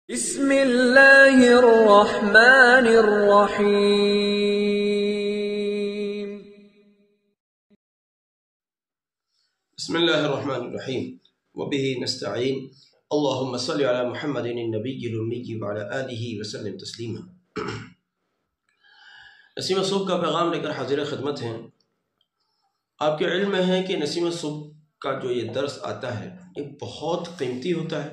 بسم اللہ الرحمن الرحیم۔ بسم اللہ الرحمن الرحیم وبہ نستعین اللہم صلی علی محمد النبی الامی وعلی آلہ وسلم تسلیما۔ نسیم صبح کا پیغام لے کر حاضر خدمت ہیں۔ آپ کے علم میں ہے کہ نسیم صبح کا جو یہ درس آتا ہے یہ بہت قیمتی ہوتا ہے،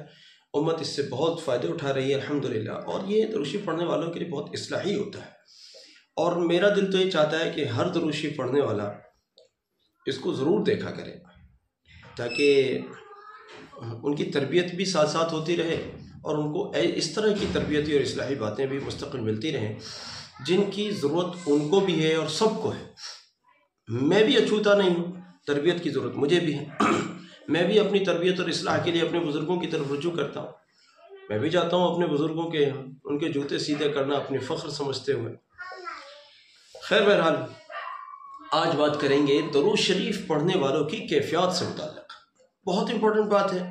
امت اس سے بہت فائدے اٹھا رہی ہے الحمدللہ، اور یہ دروشی پڑھنے والوں کے لیے بہت اصلاحی ہوتا ہے، اور میرا دل تو یہ چاہتا ہے کہ ہر دروشی پڑھنے والا اس کو ضرور دیکھا کرے تاکہ ان کی تربیت بھی ساتھ ساتھ ہوتی رہے اور ان کو اس طرح کی تربیتی اور اصلاحی باتیں بھی مستقل ملتی رہیں جن کی ضرورت ان کو بھی ہے اور سب کو ہے۔ میں بھی اچھوتا نہیں ہوں، تربیت کی ضرورت مجھے بھی ہے۔ میں بھی اپنی تربیت اور اصلاح کے لیے اپنے بزرگوں کی طرف رجوع کرتا ہوں۔ میں بھی چاہتا ہوں اپنے بزرگوں کے ان کے جوتے سیدھے کرنا اپنے فخر سمجھتے ہوئے۔ خیر بہرحال آج بات کریں گے درود شریف پڑھنے والوں کی کیفیات سے متعلق۔ بہت امپورٹنٹ بات ہے،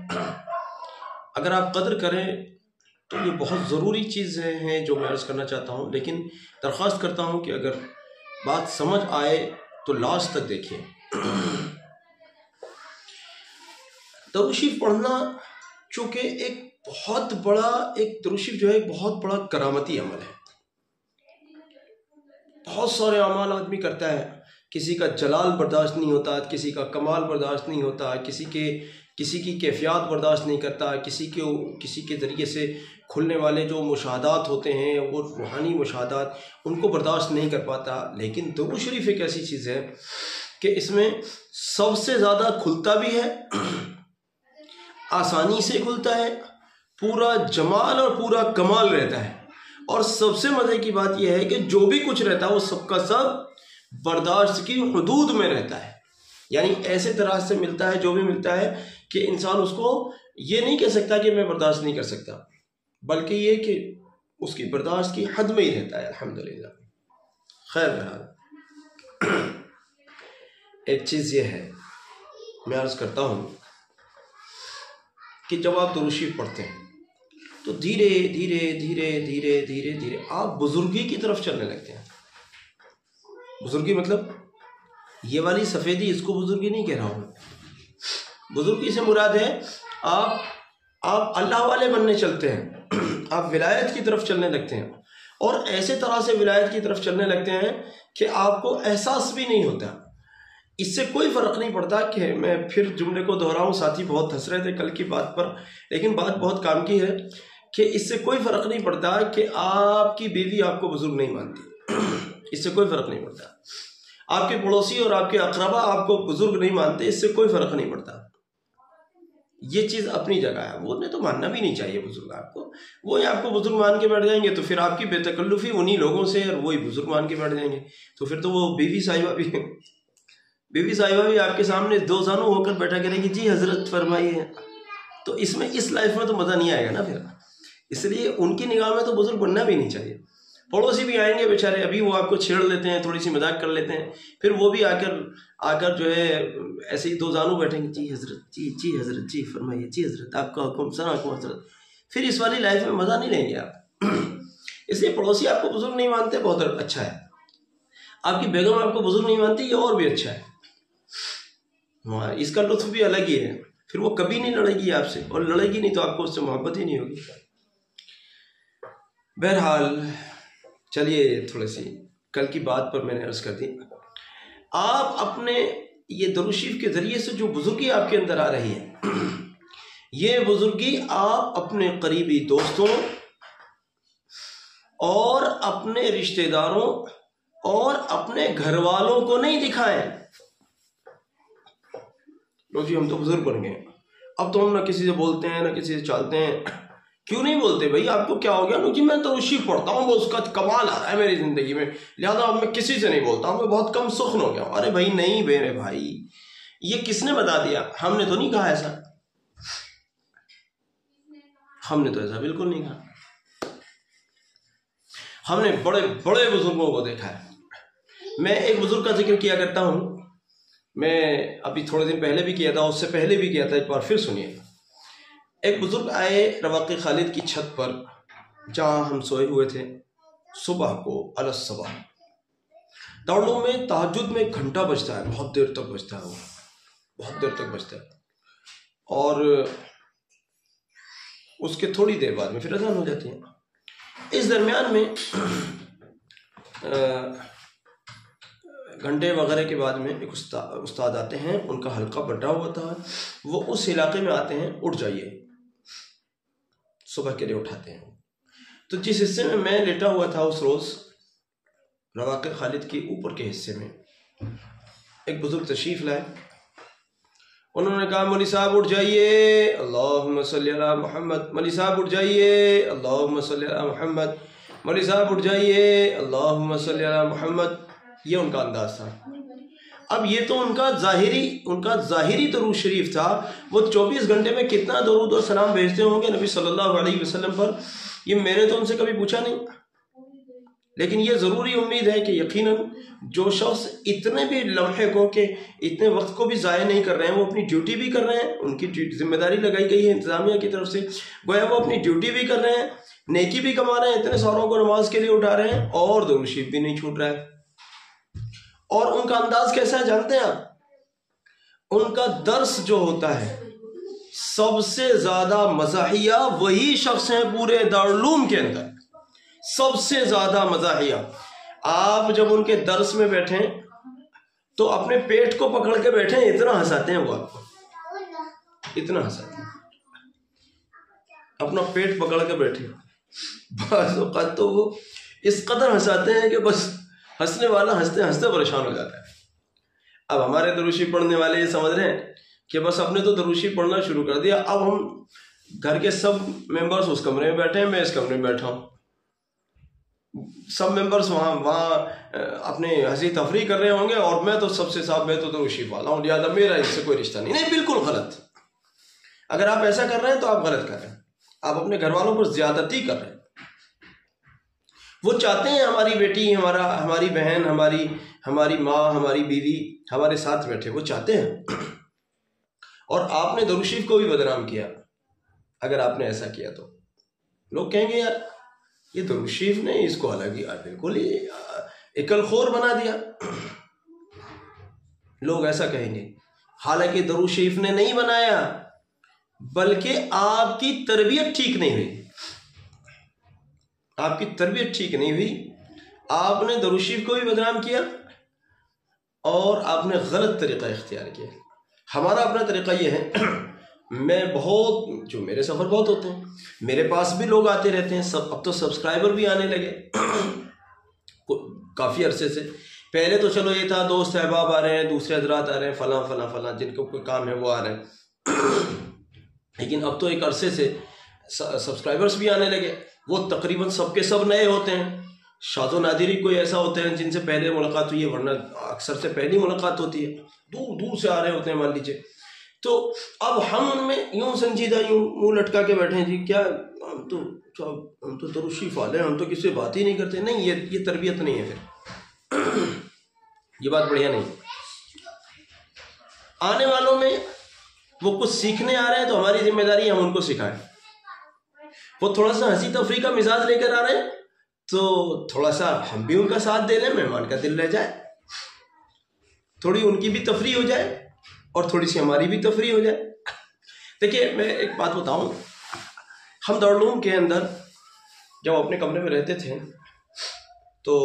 اگر آپ قدر کریں تو یہ بہت ضروری چیزیں ہیں جو میں عرض کرنا چاہتا ہوں، لیکن درخواست کرتا ہوں کہ اگر بات سمجھ آئے تو لاسٹ تک دیکھیں۔ درود شریف پڑھنا چونکہ ایک بہت بڑا درود شریف جو ہے ایک بہت بڑا کرامتی عمل ہے۔ بہت سارے اعمال آدمی کرتا ہے، کسی کا جلال برداشت نہیں ہوتا، کسی کا کمال برداشت نہیں ہوتا، کسی کی کیفیات برداشت نہیں کرتا، کسی کے ذریعے سے کھلنے والے جو مشاہدات ہوتے ہیں وہ روحانی مشاہدات ان کو برداشت نہیں کر پاتا۔ لیکن درود شریف ایک ایسی چیز ہے کہ اس میں سب سے زیادہ کھلتا بھی ہے، آسانی سے کھلتا ہے، پورا جمال اور پورا کمال رہتا ہے، اور سب سے مزے کی بات یہ ہے کہ جو بھی کچھ رہتا ہے وہ سب کا سب برداشت کی حدود میں رہتا ہے۔ یعنی ایسے طرح سے ملتا ہے جو بھی ملتا ہے کہ انسان اس کو یہ نہیں کہہ سکتا کہ میں برداشت نہیں کر سکتا، بلکہ یہ کہ اس کی برداشت کی حد میں ہی رہتا ہے الحمدللہ۔ خیر بہرحال ایک چیز یہ ہے، میں عرض کرتا ہوں کہ جب آپ درود شریف پڑھتے ہیں تو دھیرے دھیرے دھیرے دھیرے دھیرے دھیرے آپ بزرگی کی طرف چلنے لگتے ہیں۔ بزرگی مطلب یہ والی سفیدی، اس کو بزرگی نہیں کہہ رہا ہوں۔ بزرگی سے مراد ہے آپ اللہ والے بننے چلتے ہیں، آپ ولایت کی طرف چلنے لگتے ہیں، اور ایسے طرح سے ولایت کی طرف چلنے لگتے ہیں کہ آپ کو احساس بھی نہیں ہوتا۔ اس سے کوئی فرق نہیں پڑتا کہ میں پھر جملے کو دہراؤں، ساتھی بہت ہنس رہے تھے کل کی بات پر، لیکن بات بہت کام کی ہے کہ اس سے کوئی فرق نہیں پڑتا کہ آپ کی بیوی آپ کو بزرگ نہیں مانتی، اس سے کوئی فرق نہیں پڑتا۔ آپ کے پڑوسی اور آپ کے اقربا آپ کو بزرگ نہیں مانتے، اس سے کوئی فرق نہیں پڑتا۔ یہ چیز اپنی جگہ ہے، وہ نے تو ماننا بھی نہیں چاہیے بزرگ آپ کو۔ وہ آپ کو بزرگ مان کے بیٹھ جائیں گے تو پھر آپ کی بے تکلفی انہی لوگوں سے، اور وہی بزرگ مان کے بیٹھ جائیں گے تو پھر تو وہ بیوی صاحبہ بھی آپ کے سامنے دو زانو ہو کر بیٹھا کرے گی، جی حضرت فرمائیے، تو اس لائف میں تو مزہ نہیں آئے گا نا پھر۔ اس لیے ان کی نگاہ میں تو بزرگ بننا بھی نہیں چاہیے۔ پڑوسی بھی آئیں گے بیچارے، ابھی وہ آپ کو چھیڑ لیتے ہیں، تھوڑی سی مذاق کر لیتے ہیں، پھر وہ بھی آ کر جو ہے ایسے ہی دو زانو بیٹھیں گے، جی حضرت، جی حضرت، جی فرمائیے، جی حضرت، آپ کا حکم، سنا حکم حضرت۔ پھر اس والی لائف میں مزہ نہیں لیں گے آپ۔ اس لیے پڑوسی آپ کو بزرگ نہیں مانتے، بہت اچھا ہے۔ آپ کی بیگم آپ کو بزرگ نہیں مانتی، یہ اور بھی اچھا ہے، اس کا لطف بھی الگ ہی ہے۔ پھر وہ کبھی نہیں لڑے گی آپ سے، اور لڑے گی نہیں تو آپ کو اس سے محبت ہی نہیں ہوگی۔ بہرحال چلیے تھوڑی سی کل کی بات پر میں نے عرض کر دی، آپ اپنے یہ درود شریف کے ذریعے سے جو بزرگی آپ کے اندر آ رہی ہے، یہ بزرگی آپ اپنے قریبی دوستوں اور اپنے رشتہ داروں اور اپنے گھر والوں کو نہیں دکھائیں۔ لو جی ہم تو بزرگ بن گئے، اب تو ہم نہ کسی سے بولتے ہیں نہ کسی سے چالتے ہیں۔ کیوں نہیں بولتے بھائی؟ آپ کو کیا ہو گیا؟ جی میں درود شریف پڑھتا ہوں، وہ اس کا کمال آ رہا ہے میری زندگی میں، لہٰذا اب میں کسی سے نہیں بولتا ہوں، میں بہت کم سخن ہو گیا ہوں۔ ارے بھائی نہیں میرے بھائی، یہ کس نے بتا دیا؟ ہم نے تو نہیں کہا ایسا، ہم نے تو ایسا بالکل نہیں کہا۔ ہم نے بڑے بڑے بزرگوں کو دیکھا ہے۔ میں ایک بزرگ کا ذکر کیا کرتا ہوں، میں ابھی تھوڑے دن پہلے بھی کیا تھا، اس سے پہلے بھی کیا تھا، ایک بار پھر سنیے۔ ایک بزرگ آئے رواقی خالد کی چھت پر جہاں ہم سوئے ہوئے تھے صبح کو علی الصبح. دارالعلوم میں تہجد میں ایک گھنٹہ بجتا ہے، بہت دیر تک بجتا ہے، وہ بہت دیر تک بجتا ہے، اور اس کے تھوڑی دیر بعد میں پھر اذان ہو جاتی ہے. اس درمیان میں گھنٹے وغیرہ کے بعد میں ایک استاد آتے ہیں، ان کا حلقہ بٹا ہوا تھا، وہ اس علاقے میں آتے ہیں، اٹھ جائیے، صبح کے لیے اٹھاتے ہیں. تو جس حصے میں میں لیٹا ہوا تھا اس روز رواقی خالد کے اوپر کے حصے میں ایک بزرگ تشریف لائے. انہوں نے کہا مولوی صاحب اٹھ جائیے، اللہم صلی علی محمد، مولوی صاحب اٹھ جائیے، اللہم صلی علی محمد، مولوی صاحب اٹھ جائیے، اللہم صلی علی محمد. یہ ان کا انداز تھا. اب یہ تو ان کا ظاہری درود شریف تھا. وہ 24 گھنٹے میں کتنا درود و سلام بھیجتے ہوں گے نبی صلی اللہ علیہ وسلم پر، یہ میں نے تو ان سے کبھی پوچھا نہیں. لیکن یہ ضروری امید ہے کہ یقیناً جو شخص اتنے بھی لمحے کو کہ اتنے وقت کو بھی ضائع نہیں کر رہے ہیں، وہ اپنی ڈیوٹی بھی کر رہے ہیں، ان کی ذمہ داری لگائی گئی ہے انتظامیہ کی طرف سے، گویا وہ اپنی ڈیوٹی بھی کر رہے ہیں، نیکی بھی کما رہے ہیں، اتنے ساروں کو نماز کے لیے اٹھا رہے ہیں، اور درود شریف بھی نہیں چھوٹ رہا ہے. اور ان کا انداز کیسا ہے جانتے ہیں آپ؟ ان کا درس جو ہوتا ہے سب سے زیادہ مزاحیہ وہی شخص ہیں پورے دارالعلوم کے اندر، سب سے زیادہ مزاحیہ. آپ جب ان کے درس میں بیٹھیں تو اپنے پیٹ کو پکڑ کے بیٹھیں، اتنا ہنساتے ہیں وہ، آپ کو اتنا ہنساتے ہیں، اپنا پیٹ پکڑ کے بیٹھیں. بعض اوقات تو وہ اس قدر ہنساتے ہیں کہ بس ہنسنے والا ہنستے ہنستے پریشان ہو جاتا ہے. اب ہمارے درود شریف پڑھنے والے یہ سمجھ رہے ہیں کہ بس ہم نے تو درود شریف پڑھنا شروع کر دیا، اب ہم گھر کے سب ممبرز اس کمرے میں بیٹھے ہیں، میں اس کمرے میں بیٹھا ہوں، سب ممبرز وہاں اپنے ہنسی تفریح کر رہے ہوں گے، اور میں تو سب سے صاحب میں تو درود شریف والا ہوں، لہٰذا میرا اس سے کوئی رشتہ نہیں. نہیں، بالکل غلط. اگر آپ ایسا کر رہے ہیں تو آپ غلط کر رہے ہیں، آپ اپنے گھر والوں پر زیادتی کر رہے ہیں. وہ چاہتے ہیں ہماری بیٹی، ہماری بہن، ہماری ماں، ہماری بیوی ہمارے ساتھ بیٹھے، وہ چاہتے ہیں. اور آپ نے درود شریف کو بھی بدنام کیا اگر آپ نے ایسا کیا تو. لوگ کہیں گے یار یہ درود شریف نے اس کو الگ ہی بالکل ہی اکل خور بنا دیا. لوگ ایسا کہیں گے، حالانکہ درود شریف نے نہیں بنایا، بلکہ آپ کی تربیت ٹھیک نہیں ہوئی. آپ کی تربیت ٹھیک نہیں ہوئی، آپ نے درود شریف کو بھی بدنام کیا اور آپ نے غلط طریقہ اختیار کیا. ہمارا اپنا طریقہ یہ ہے، میرے سفر بہت ہوتے ہیں، میرے پاس بھی لوگ آتے رہتے ہیں، اب تو سبسکرائبر بھی آنے لگے کافی عرصے سے. پہلے تو چلو یہ تھا دوست احباب آ رہے ہیں، دوسرے حضرات آ رہے ہیں، فلاں فلاں فلاں جن کو کوئی کام ہے وہ آ رہے ہیں. لیکن اب تو ایک عرصے سے سبسکرائبرز بھی آنے لگے. وہ تقریباً سب کے سب نئے ہوتے ہیں. شاذ و نادری کوئی ایسا ہوتے ہیں جن سے پہلے ملاقات ہوئی ہے، ورنہ اکثر سے پہلی ملاقات ہوتی ہے، دور دور سے آ رہے ہوتے ہیں مان لیجیے. تو اب ہم ان میں یوں سنجیدہ یوں منہ لٹکا کے بیٹھے ہیں، جی کیا ہم تو درود شریف والے ہیں، ہم تو کسی سے بات ہی نہیں کرتے. نہیں، یہ تربیت نہیں ہے. پھر یہ بات بڑھیا نہیں. آنے والوں میں وہ کچھ سیکھنے آ رہے ہیں تو ہماری ذمہ داری ہے ہم ان کو سکھائیں. وہ تھوڑا سا ہنسی تفریح کا مزاج لے کر آ رہے ہیں تو تھوڑا سا ہم بھی ان کا ساتھ دے لیں، مہمان کا دل رہ جائے، تھوڑی ان کی بھی تفریح ہو جائے اور تھوڑی سی ہماری بھی تفریح ہو جائے. دیکھیے میں ایک بات بتاؤں، ہم دارالعلوم کے اندر جب اپنے کمرے میں رہتے تھے تو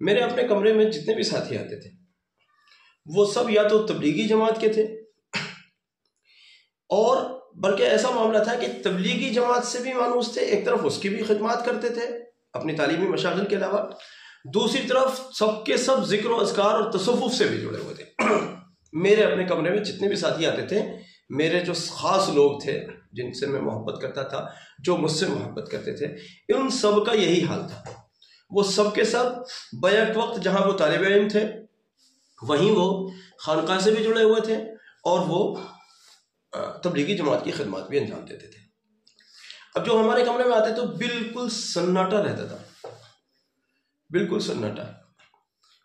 میرے اپنے کمرے میں جتنے بھی ساتھی آتے تھے وہ سب یا تو تبلیغی جماعت کے تھے، اور بلکہ ایسا معاملہ تھا کہ تبلیغی جماعت سے بھی مانوس تھے، ایک طرف اس کی بھی خدمات کرتے تھے اپنی تعلیمی مشاغل کے علاوہ، دوسری طرف سب کے سب ذکر و اذکار اور تصوف سے بھی جڑے ہوئے تھے. میرے اپنے کمرے میں جتنے بھی ساتھی آتے تھے، میرے جو خاص لوگ تھے جن سے میں محبت کرتا تھا، جو مجھ سے محبت کرتے تھے، ان سب کا یہی حال تھا. وہ سب کے سب بیک وقت جہاں وہ طالب علم تھے وہیں وہ خانقاہ سے بھی جڑے ہوئے تھے، اور وہ تبلیغی جماعت کی خدمات بھی انجام دیتے تھے. اب جو ہمارے کمرے میں آتے تو بالکل سناٹا رہتا تھا، بالکل سناٹا،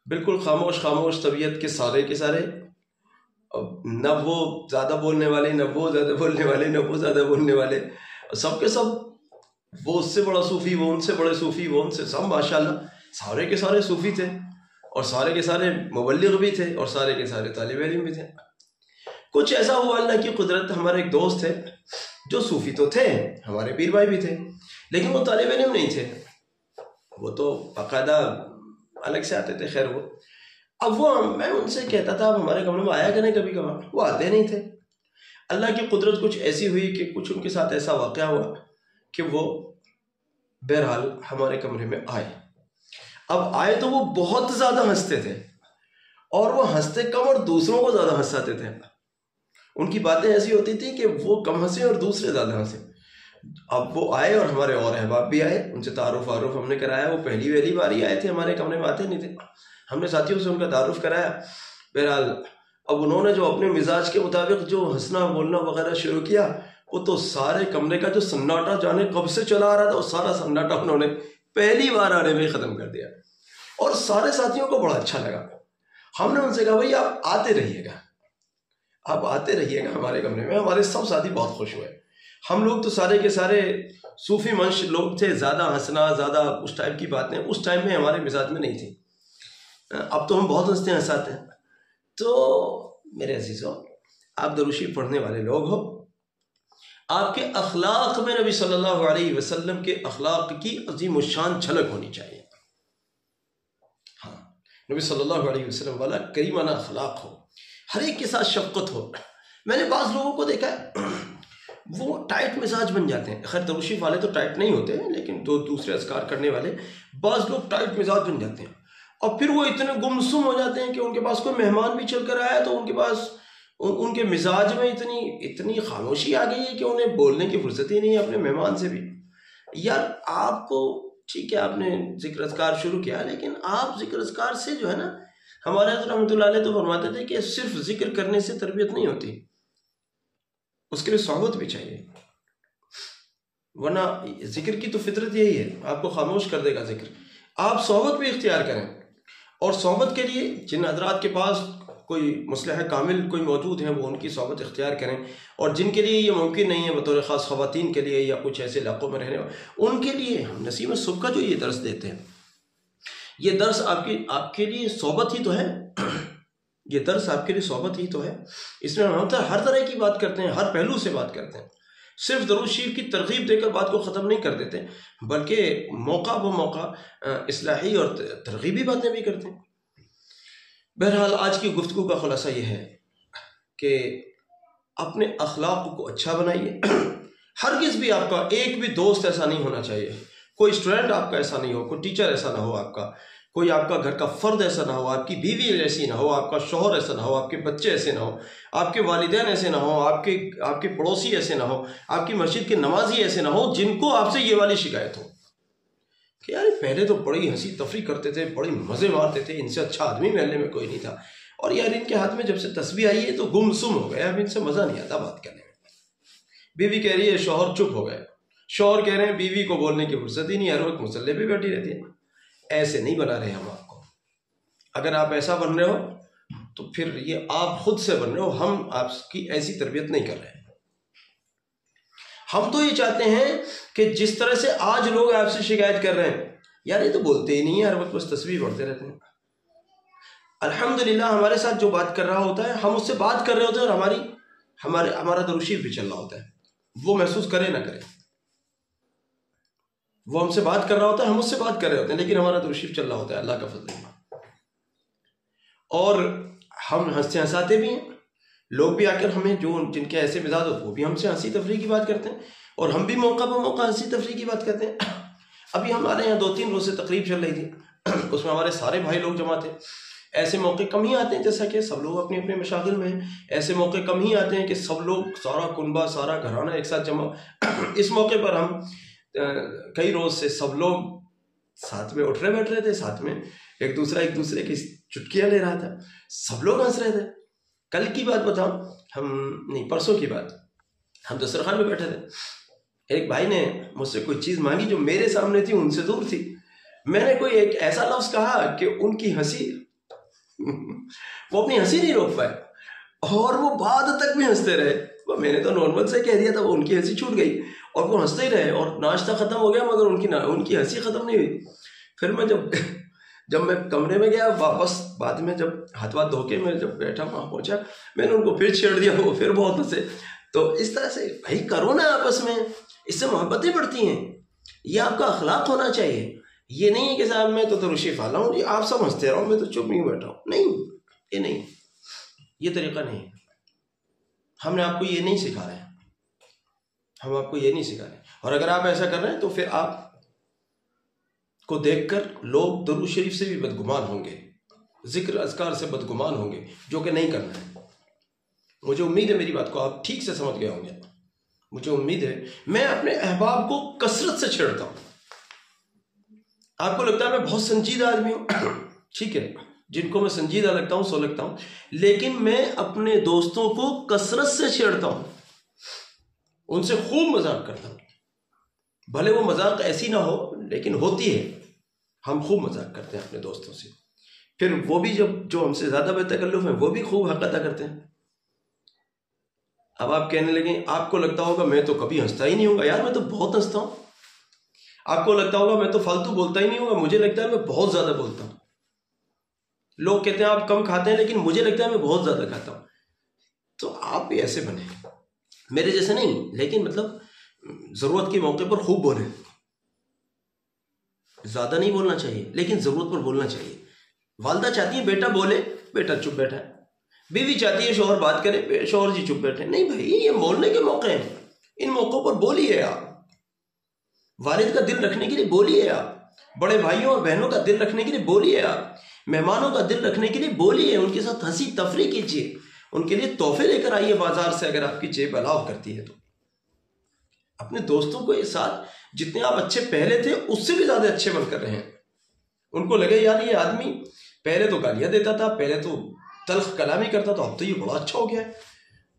بالکل خاموش طبیعت کے سارے نہ وہ زیادہ بولنے والے، نہ وہ زیادہ بولنے والے، نہ وہ زیادہ بولنے والے، سب کے سب، وہ اس سے بڑا صوفی، وہ ان سے بڑے صوفی، وہ ان سے، سب ماشاءاللہ سارے کے سارے صوفی تھے، اور سارے کے سارے مبلغ بھی تھے، اور سارے کے سارے طالب علم بھی تھے۔ کچھ ایسا ہوا اللہ کی قدرت، ہمارے ایک دوست تھے جو صوفی تو تھے، ہمارے پیر بھائی بھی تھے، لیکن وہ طالب علم نہیں تھے، وہ تو باقاعدہ الگ سے آتے تھے۔ خیر وہ، اب وہ میں ان سے کہتا تھا آپ ہمارے کمرے میں آیا کریں کبھی کبھار، وہ آتے نہیں تھے۔ اللہ کی قدرت کچھ ایسی ہوئی کہ کچھ ان کے ساتھ ایسا واقعہ ہوا کہ وہ بہرحال ہمارے کمرے میں آئے۔ اب آئے تو وہ بہت زیادہ ہنستے تھے، اور وہ ہنستے کم اور دوسروں کو زیادہ ہنساتے تھے۔ ان کی باتیں ایسی ہوتی تھیں کہ وہ کم ہنسے اور دوسرے زیادہ ہنسے۔ اب وہ آئے اور ہمارے اور احباب بھی آئے، ان سے تعارف ہم نے کرایا۔ وہ پہلی بار ہی آئے تھے، ہمارے کمرے میں آتے نہیں تھے، ہم نے ساتھیوں سے ان کا تعارف کرایا۔ بہرحال اب انہوں نے جو اپنے مزاج کے مطابق جو ہنسنا بولنا وغیرہ شروع کیا، وہ تو سارے کمرے کا جو سناٹا جانے کب سے چلا آ رہا تھا، وہ سارا سناٹا انہوں نے پہلی بار آنے میں ختم کر دیا، اور سارے ساتھیوں کو بڑا اچھا لگا۔ ہم نے ان سے کہا بھائی آپ آتے رہیے گا، آپ آتے رہیے گا ہمارے کمرے میں۔ ہمارے سب ساتھی بہت خوش ہوئے۔ ہم لوگ تو سارے کے سارے صوفی منش لوگ تھے، زیادہ ہنسنا، زیادہ اس ٹائپ کی باتیں اس ٹائم میں ہمارے مزاج میں نہیں تھی۔ اب تو ہم بہت ہنستے ہیں، ہنساتے ہیں۔ تو میرے عزیزوں، آپ درود شریف پڑھنے والے لوگ ہو، آپ کے اخلاق میں نبی صلی اللہ علیہ وسلم کے اخلاق کی عظیم الشان جھلک ہونی چاہیے۔ ہاں، نبی صلی اللہ علیہ وسلم والا کریمانہ اخلاق ہو، ہر ایک کے ساتھ شفقت ہو۔ میں نے بعض لوگوں کو دیکھا ہے وہ ٹائٹ مزاج بن جاتے ہیں، خیر درود شریف والے تو ٹائٹ نہیں ہوتے ہیں، لیکن دوسرے اذکار کرنے والے بعض لوگ ٹائٹ مزاج بن جاتے ہیں، اور پھر وہ اتنے گمسم ہو جاتے ہیں کہ ان کے پاس کوئی مہمان بھی چل کر آیا تو ان کے پاس ان کے مزاج میں اتنی خاموشی آ گئی ہے کہ انہیں بولنے کی فرصت ہی نہیں ہے اپنے مہمان سے بھی۔ یار آپ کو ٹھیک ہے آپ نے ذکر اذکار شروع کیا، لیکن آپ ذکر اذکار سے جو ہے نا، ہمارے حضرت رحمۃ اللہ علیہ تو فرماتے تھے کہ صرف ذکر کرنے سے تربیت نہیں ہوتی، اس کے لیے صحبت بھی چاہیے، ورنہ ذکر کی تو فطرت یہی ہے، آپ کو خاموش کر دے گا ذکر۔ آپ صحبت بھی اختیار کریں، اور صحبت کے لیے جن حضرات کے پاس کوئی مصلح کامل کوئی موجود ہیں وہ ان کی صحبت اختیار کریں، اور جن کے لیے یہ ممکن نہیں ہے بطور خاص خواتین کے لیے یا کچھ ایسے علاقوں میں رہنے ان کے لیے ہم نسیم صبح کا جو یہ درس دیتے ہیں، یہ درس آپ کے لیے صحبت ہی تو ہے، یہ درس آپ کے لیے صحبت ہی تو ہے۔ اس میں ہم ہر طرح کی بات کرتے ہیں، ہر پہلو سے بات کرتے ہیں، صرف درود شریف کی ترغیب دے کر بات کو ختم نہیں کر دیتے، بلکہ موقع بموقع اصلاحی اور ترغیبی باتیں بھی کرتے ہیں۔ بہرحال آج کی گفتگو کا خلاصہ یہ ہے کہ اپنے اخلاق کو اچھا بنائیے۔ ہرگز بھی آپ کا ایک بھی دوست ایسا نہیں ہونا چاہیے، کوئی اسٹوڈنٹ آپ کا ایسا نہیں ہو، کوئی ٹیچر ایسا نہ ہو آپ کا، کوئی آپ کا گھر کا فرد ایسا نہ ہو، آپ کی بیوی ایسی نہ ہو، آپ کا شوہر ایسا نہ ہو، آپ کے بچے ایسے نہ ہو، آپ کے والدین ایسے نہ ہو، آپ کے پڑوسی ایسے نہ ہو، آپ کی مسجد کے نمازی ایسے نہ ہو جن کو آپ سے یہ والی شکایت ہو کہ یار پہلے تو بڑی ہنسی تفریح کرتے تھے، بڑی مزے مارتے تھے، ان سے اچھا آدمی محلے میں کوئی نہیں تھا، اور یار ان کے ہاتھ میں جب سے تسبیح آئی ہے تو گم سم ہو گئے، اب ان سے مزہ نہیں آتا بات کرنے میں۔ بیوی کہہ رہی ہے شوہر چپ ہو گئے، شوہر کہہ رہے ہیں بیوی کو بولنے کی فرصت ہی نہیں، ہر وقت مسلح پہ بیٹھی رہتی ہے۔ ایسے نہیں بنا رہے ہم آپ کو، اگر آپ ایسا بن رہے ہو تو پھر یہ آپ خود سے بن رہے ہو، ہم آپ کی ایسی تربیت نہیں کر رہے ہیں۔ ہم تو یہ چاہتے ہیں کہ جس طرح سے آج لوگ آپ سے شکایت کر رہے ہیں، یار یہ تو بولتے ہی نہیں ہیں، ہر وقت بس تسبیح پڑھتے رہتے ہیں۔ الحمدللہ ہمارے ساتھ جو بات کر رہا ہوتا ہے ہم اس سے بات کر رہے ہوتے ہیں، اور ہمارا درود شریف بھی چل رہا ہوتا ہے، وہ محسوس کرے نہ کرے، وہ ہم سے بات کر رہا ہوتا ہے، ہم اس سے بات کر رہے ہوتے ہیں، لیکن ہمارا درود شریف چل رہا ہوتا ہے، اللہ کا فضل ہے۔ اور ہم ہنستے ہنساتے بھی ہیں، لوگ بھی آ کر ہمیں جو جن کے ایسے مزاج ہوتے وہ بھی ہم سے ہنسی تفریح کی بات کرتے ہیں، اور ہم بھی موقع بہ موقع ہنسی تفریح کی بات کرتے ہیں۔ ابھی ہمارے یہاں 2-3 روز سے تقریب چل رہی تھی، اس میں ہمارے سارے بھائی لوگ جمع تھے۔ ایسے موقع کم ہی آتے ہیں، جیسا کہ سب لوگ اپنے اپنے مشاغل میں ہیں، ایسے موقع کم ہی آتے ہیں کہ سب لوگ سارا کنبہ سارا گھرانہ ایک ساتھ جمع۔ اس موقع پر ہم کئی روز سے سب لوگ ساتھ میں اٹھ رہے بیٹھ رہے تھے، ساتھ میں ایک دوسرے کی چٹکیاں لے رہا تھا، سب لوگ ہنس رہے تھے۔ کل کی بات بتاؤں، پرسوں کی بات، ہم دسترخوان میں بیٹھے تھے، ایک بھائی نے مجھ سے کوئی چیز مانگی جو میرے سامنے تھی، ان سے دور تھی۔ میں نے کوئی ایک ایسا لفظ کہا کہ ان کی ہنسی وہ اپنی ہنسی نہیں روک پائے، اور وہ بعد تک بھی ہنستے رہے. وہ میں نے تو نارمل سے کہہ دیا تھا, وہ ان کی ہنسی چھوٹ گئی اور وہ ہنستے ہی رہے, اور ناشتہ ختم ہو گیا مگر ان کی ہنسی ختم نہیں ہوئی. پھر میں جب میں کمرے میں گیا واپس, بعد میں جب ہاتھ واتھ دھو کے میں جب بیٹھا وہاں پہنچا, میں نے ان کو پھر چھیڑ دیا, وہ پھر بہت ہنسے. تو اس طرح سے بھائی کرو نا آپس میں, اس سے محبتیں بڑھتی ہیں. یہ آپ کا اخلاق ہونا چاہیے. یہ نہیں ہے کہ صاحب میں تو ترشی پھالا ہوں جی, آپ سب ہنستے رہو, میں تو چپ نہیں بیٹھا ہوں. نہیں, یہ نہیں, یہ طریقہ نہیں. ہم نے آپ کو یہ نہیں سکھا رہے ہیں, ہم آپ کو یہ نہیں سکھا رہے. اور اگر آپ ایسا کر رہے ہیں تو پھر آپ کو دیکھ کر لوگ درود شریف سے بھی بدگمان ہوں گے, ذکر اذکار سے بدگمان ہوں گے, جو کہ نہیں کرنا ہے. مجھے امید ہے میری بات کو آپ ٹھیک سے سمجھ گئے ہوں گے. مجھے امید ہے. میں اپنے احباب کو کثرت سے چھیڑتا ہوں. آپ کو لگتا ہے میں بہت سنجیدہ آدمی ہوں, ٹھیک ہے, جن کو میں سنجیدہ لگتا ہوں سو لگتا ہوں, لیکن میں اپنے دوستوں کو کثرت سے چھیڑتا ہوں, ان سے خوب مذاق کرتا ہوں. بھلے وہ مذاق ایسی نہ ہو لیکن ہوتی ہے. ہم خوب مذاق کرتے ہیں اپنے دوستوں سے. پھر وہ بھی جو ہم سے زیادہ بے تکلف ہیں وہ بھی خوب حق ادا کرتے ہیں. اب آپ کہنے لگیں, آپ کو لگتا ہوگا میں تو کبھی ہنستا ہی نہیں ہوں گا. یار میں تو بہت ہنستا ہوں. آپ کو لگتا ہوگا میں تو فالتو بولتا ہی نہیں ہوں گا. مجھے لگتا ہے میں بہت زیادہ بولتا ہوں. لوگ کہتے ہیں آپ کم کھاتے ہیں, لیکن مجھے لگتا ہے میں بہت زیادہ کھاتا ہوں. تو آپ بھی ایسے بنیں, میرے جیسے نہیں, لیکن مطلب ضرورت کے موقع پر خوب بولیں. زیادہ نہیں بولنا چاہیے لیکن ضرورت پر بولنا چاہیے. والدہ چاہتی ہیں بیٹا بولے, بیٹا چپ بیٹھا ہے. بیوی چاہتی ہے شوہر بات کرے, شوہر جی چپ بیٹھے. نہیں بھائی, یہ بولنے کے موقع ہیں, ان موقعوں پر بولیے. آپ والد کا دل رکھنے کے لیے بولیے, آپ بڑے بھائیوں اور بہنوں کا دل رکھنے کے لیے بولیے, آپ مہمانوں کا دل رکھنے کے لیے بولیے, ان کے ساتھ ہنسی تفریح کیجیے, ان کے لیے تحفے لے کر آئیے بازار سے اگر آپ کی جیب الاؤ کرتی ہے تو. اپنے دوستوں کو یہ ساتھ جتنے آپ اچھے پہلے تھے اس سے بھی زیادہ اچھے بن کر رہے ہیں. ان کو لگے یار یہ آدمی پہلے تو گالیاں دیتا تھا, پہلے تو تلخ کلامی کرتا تھا, اب تو یہ بڑا اچھا ہو گیا ہے.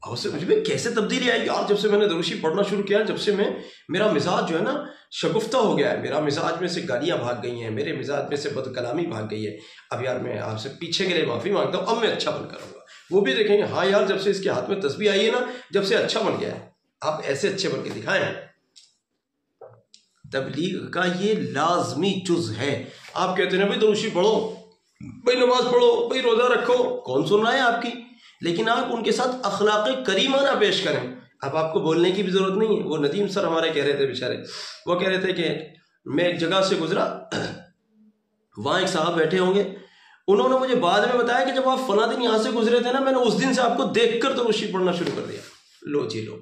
اور اسے مجھ میں کیسے تبدیلی آئی یار, جب سے میں نے دروشی پڑھنا شروع کیا, جب سے میرا مزاج جو ہے نا شگفتہ ہو گیا ہے. میرا مزاج میں سے گالیاں بھاگ گئی ہیں, میرے مزاج میں سے بد کلامی بھاگ گئی ہے. اب یار میں آپ سے پیچھے کے لیے معافی مانگتا ہوں, اب میں اچھا بن کر رہوں گا. وہ بھی دیکھیں گے ہاں یار جب سے اس کے ہاتھ میں تسبیح آئی ہے نا, جب سے اچھا بن گیا ہے. آپ ایسے اچھے بن کے دکھائیں. تبلیغ کا یہ لازمی جز ہے. آپ کہتے ہیں بھائی دروشی پڑھو, بھائی نماز پڑھو, بھائی روزہ رکھو, کون سن رہا ہے آپ کی, لیکن آپ ان کے ساتھ اخلاق کریمہ نہ پیش کریں. اب آپ کو بولنے کی بھی ضرورت نہیں ہے. وہ ندیم سر ہمارے کہہ رہے تھے بیچارے, وہ کہہ رہے تھے کہ میں ایک جگہ سے گزرا, وہاں ایک صاحب بیٹھے ہوں گے, انہوں نے مجھے بعد میں بتایا کہ جب آپ فلاں دن یہاں سے گزرے تھے نا, میں نے اس دن سے آپ کو دیکھ کر دروشی پڑھنا شروع کر دیا. لو جی لو,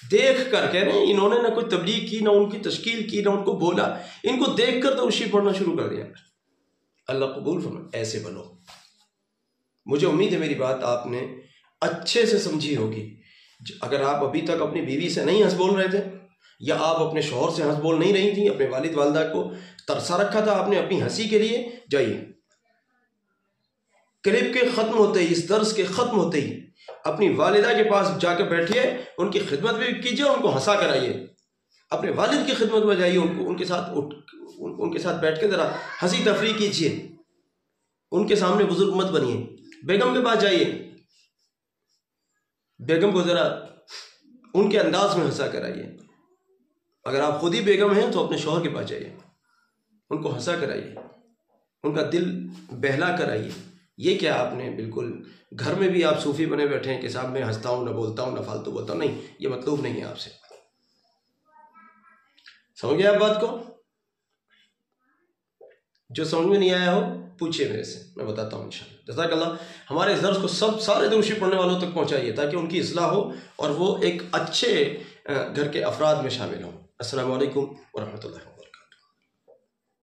دیکھ کر کہہ رہے ہیں, انہوں نے نہ کوئی تبلیغ کی, نہ ان کی تشکیل کی, نہ ان کو بولا, ان کو دیکھ کر دروشی پڑھنا شروع کر دیا. اللہ قبول فرمائے. ایسے بنو. مجھے امید ہے میری بات آپ نے اچھے سے سمجھی ہوگی. اگر آپ ابھی تک اپنی بیوی سے نہیں ہنس بول رہے تھے, یا آپ اپنے شوہر سے ہنس بول نہیں رہی تھیں, اپنے والد والدہ کو ترسا رکھا تھا آپ نے اپنی ہنسی کے لیے, جائیے کلپ کے ختم ہوتے ہی, اس درس کے ختم ہوتے ہی اپنی والدہ کے پاس جا کے بیٹھیے, ان کی خدمت بھی کیجیے, ان کو ہنسا کر آئیے. اپنے والد کی خدمت میں جائیے, ان کے ساتھ بیٹھ کے ذرا ہنسی تفریح کیجیے. ان کے سامنے بزرگ مت بنیے. بیگم کے پاس جائیے, بیگم کو ذرا ان کے انداز میں ہنسا کر آئیے. اگر آپ خود ہی بیگم ہیں تو اپنے شوہر کے پاس جائیے, ان کو ہنسا کر آئیے, ان کا دل بہلا کر آئیے. یہ کیا آپ نے بالکل گھر میں بھی آپ صوفی بنے بیٹھے ہیں کہ صاحب میں ہنستا ہوں, نہ بولتا ہوں, نہ فالتو بولتا ہوں. نہیں, یہ مطلوب نہیں ہے آپ سے. سمجھ گئے آپ بات کو؟ جو سمجھ میں نہیں آیا ہو پوچھئے میرے سے, میں بتاتا ہوں انشاءاللہ. جزاک اللہ. ہمارے اس درس کو سارے دروشی پڑھنے والوں تک پہنچائیے تاکہ ان کی اصلاح ہو اور وہ ایک اچھے گھر کے افراد میں شامل ہوں. السلام علیکم ورحمۃ اللہ.